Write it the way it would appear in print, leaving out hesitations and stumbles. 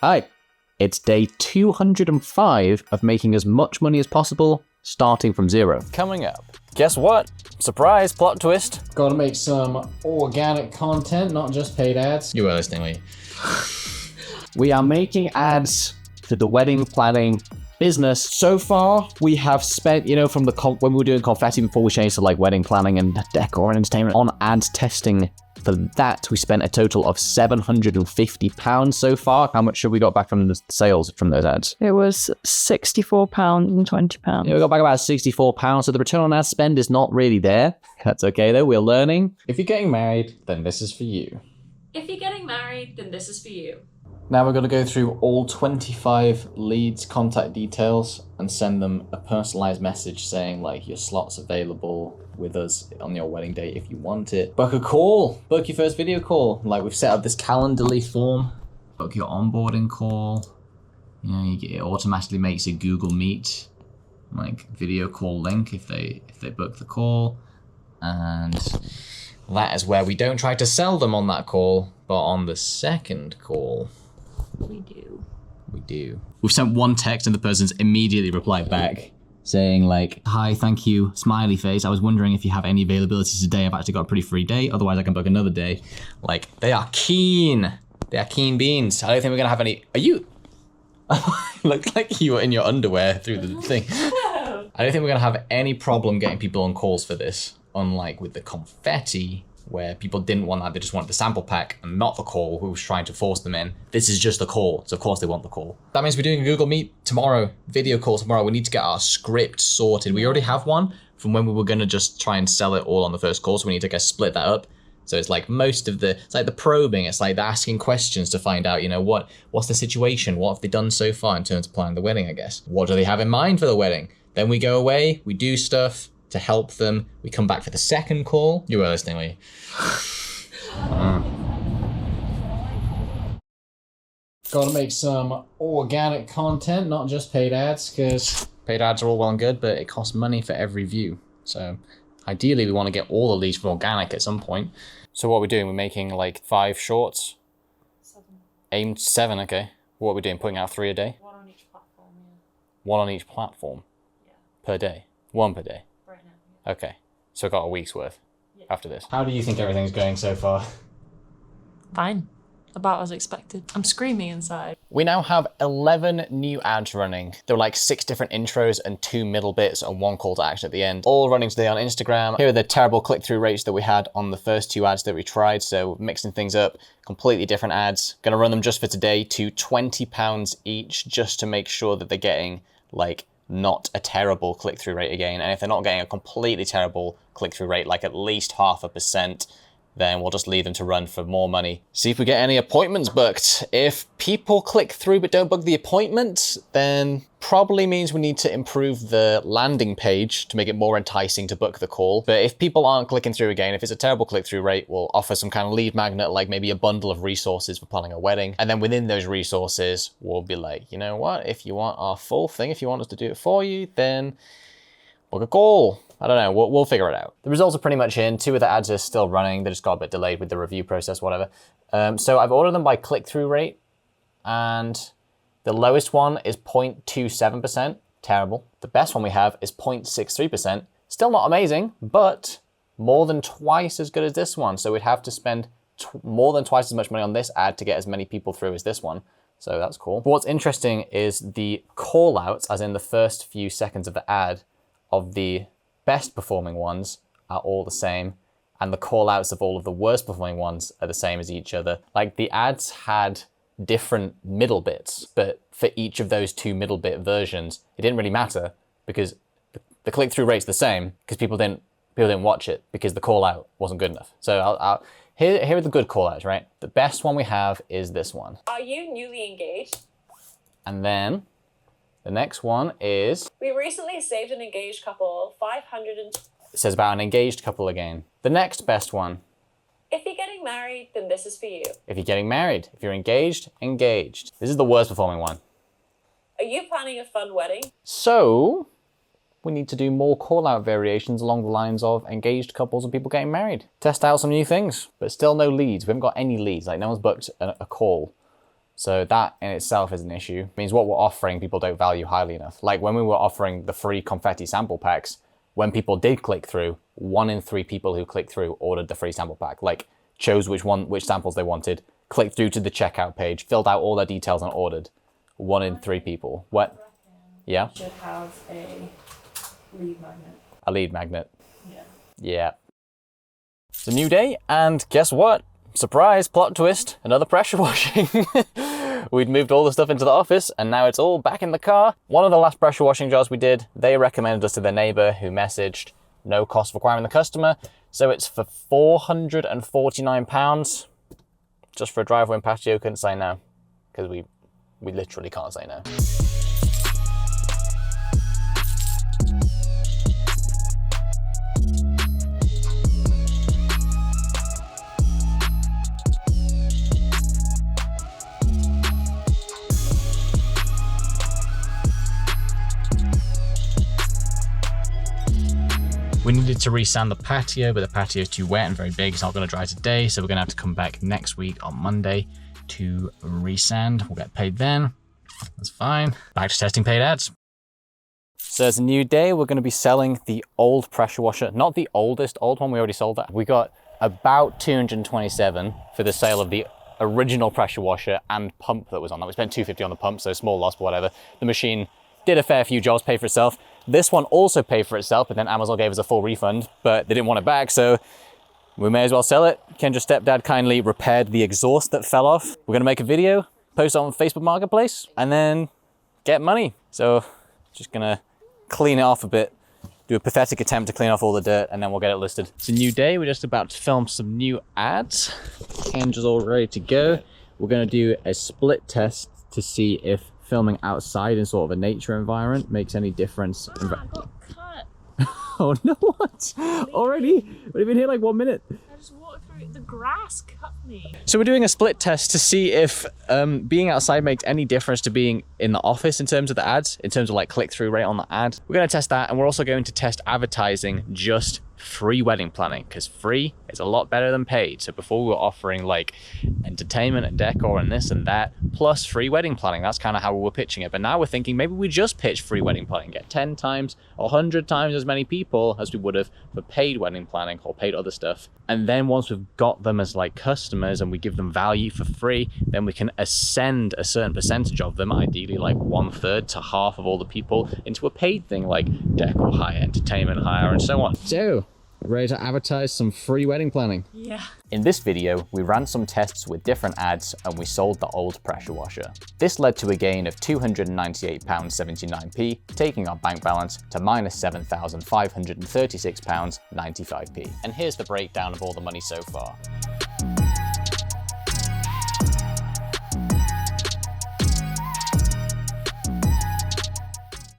Hi, it's day 205 of making as much money as possible, starting from zero. Coming up. Guess what? Surprise, plot twist. Gotta make some organic content, not just paid ads. You were listening, were you? We are making ads for the wedding planning business. So far, we have spent, from when we were doing confetti before we changed to like wedding planning and decor and entertainment, on ads testing. For that, we spent a total of £750 so far. How much have we got back from the sales from those ads? It was £64 and £20. Yeah, we got back about £64, so the return on ad spend is not really there. That's okay though, we're learning. If you're getting married, then this is for you. If you're getting married, then this is for you. Now we're going to go through all 25 leads' contact details and send them a personalized message saying like your slot's available with us on your wedding day if you want it. Book a call. Book your first video call. Like we've set up this Calendly form. Book your onboarding call. It automatically makes a Google Meet like video call link if they book the call. And that is where we don't try to sell them on that call, but on the second call. We do. We've sent one text and the person's immediately replied back saying like, hi, thank you, smiley face. I was wondering if you have any availability today. I've actually got a pretty free day. Otherwise I can book another day. Like, they are keen. They are keen beans. I don't think we're gonna have any, are you? Looked like you were in your underwear through the thing. I don't think we're gonna have any problem getting people on calls for this. Unlike with the confetti, where people didn't want that, they just wanted the sample pack and not the call, who was trying to force them in. This is just the call, so of course they want the call. That means we're doing a Google Meet tomorrow, video call tomorrow. We need to get our script sorted. We already have one from when we were gonna just try and sell it all on the first call, so we need to split that up. So it's like it's like the probing, it's like the asking questions to find out, what's the situation? What have they done so far in terms of planning the wedding, I guess? What do they have in mind for the wedding? Then we go away, we do stuff to help them. We come back for the second call. You were listening, were you? Gotta make some organic content, not just paid ads, because paid ads are all well and good, but it costs money for every view. So ideally we want to get all the leads from organic at some point. So what are we doing? We're making like 5 shorts? 7. Aimed 7, okay. What are we doing? Putting out 3 a day? 1 on each platform, yeah. 1 on each platform? Yeah. Per day? 1 per day? Right now, yeah. Okay. So I've got a week's worth after this. How do you think everything's going so far? Fine. About as expected. I'm screaming inside. We now have 11 new ads running. There were like 6 different intros and 2 middle bits and 1 call to action at the end. All running today on Instagram. Here are the terrible click-through rates that we had on the first 2 ads that we tried. So mixing things up, completely different ads. Gonna run them just for today to £20 each, just to make sure that they're getting like not a terrible click-through rate again. And if they're not getting a completely terrible click-through rate, like at least 0.5%, then we'll just leave them to run for more money. See if we get any appointments booked. If people click through but don't book the appointment, then probably means we need to improve the landing page to make it more enticing to book the call. But if people aren't clicking through again, if it's a terrible click-through rate, we'll offer some kind of lead magnet, like maybe a bundle of resources for planning a wedding. And then within those resources, we'll be like, you know what? If you want our full thing, if you want us to do it for you, then book a call. I don't know, we'll figure it out. The results are pretty much in. 2 of the ads are still running. They just got a bit delayed with the review process, whatever. So I've ordered them by click-through rate, and the lowest one is 0.27%, terrible. The best one we have is 0.63%, still not amazing, but more than twice as good as this one. So we'd have to spend more than twice as much money on this ad to get as many people through as this one. So that's cool. But what's interesting is the call outs, as in the first few seconds of the ad, of the best performing ones are all the same, and the call outs of all of the worst performing ones are the same as each other. Like the ads had different middle bits, but for each of those 2 middle bit versions, it didn't really matter because the click-through rate's the same because people didn't watch it because the call out wasn't good enough. So here are the good call outs, right? The best one we have is this one. Are you newly engaged? And then the next one is... We recently saved an engaged couple 500 and... It says about an engaged couple again. The next best one. If you're getting married, then this is for you. If you're getting married. If you're engaged, engaged. This is the worst performing one. Are you planning a fun wedding? So, we need to do more call-out variations along the lines of engaged couples and people getting married. Test out some new things, but still no leads. We haven't got any leads. Like, no one's booked a call. So that in itself is an issue. It means what we're offering people don't value highly enough. Like when we were offering the free confetti sample packs, when people did click through, 1 in 3 people who clicked through ordered the free sample pack. Like chose which samples they wanted, clicked through to the checkout page, filled out all their details and ordered. 1 in 3 people. What? Yeah? Should have a lead magnet. A lead magnet. Yeah. Yeah. It's a new day, and guess what? Surprise, plot twist, another pressure washing. We'd moved all the stuff into the office, and now it's all back in the car. One of the last pressure washing jobs we did, they recommended us to their neighbor who messaged, no cost of acquiring the customer. So it's for £449. Just for a driveway and patio, couldn't say no. Because we literally can't say no. We needed to resand the patio, but the patio is too wet and very big. It's not going to dry today, so we're going to have to come back next week on Monday to resand. We'll get paid then. That's fine. Back to testing paid ads. So it's a new day. We're going to be selling the old pressure washer. Not the oldest old one. We already sold that. We got about 227 for the sale of the original pressure washer and pump that was on that. We spent $250 on the pump, so small loss, but whatever. The machine did a fair few jobs, paid for itself. This one also paid for itself, but then Amazon gave us a full refund, but they didn't want it back, so we may as well sell it. Kendra's stepdad kindly repaired the exhaust that fell off. We're gonna make a video, post it on Facebook Marketplace, and then get money. So just gonna clean it off a bit, do a pathetic attempt to clean off all the dirt, and then we'll get it listed. It's a new day. We're just about to film some new ads. Kendra's all ready to go. We're gonna do a split test to see if filming outside in sort of a nature environment makes any difference. I got cut. Oh no, what? Already? We've been here like 1 minute. I just walked through the grass cut me. So we're doing a split test to see if being outside makes any difference to being in the office in terms of the ads, in terms of like click-through rate on the ad. We're going to test that, and we're also going to test advertising just free wedding planning, because free is a lot better than paid. So before we were offering like entertainment and decor and this and that, plus free wedding planning. That's kind of how we were pitching it. But now we're thinking maybe we just pitch free wedding planning, get 10 times, 100 times as many people as we would have for paid wedding planning or paid other stuff. And then once we've got them as like customers and we give them value for free, then we can ascend a certain percentage of them, ideally like 1/3 to half of all the people, into a paid thing like decor hire, entertainment hire, and so on. So, ready to advertise some free wedding planning? Yeah. In this video, we ran some tests with different ads and we sold the old pressure washer. This led to a gain of £298.79p, taking our bank balance to minus £7,536.95p. And here's the breakdown of all the money so far.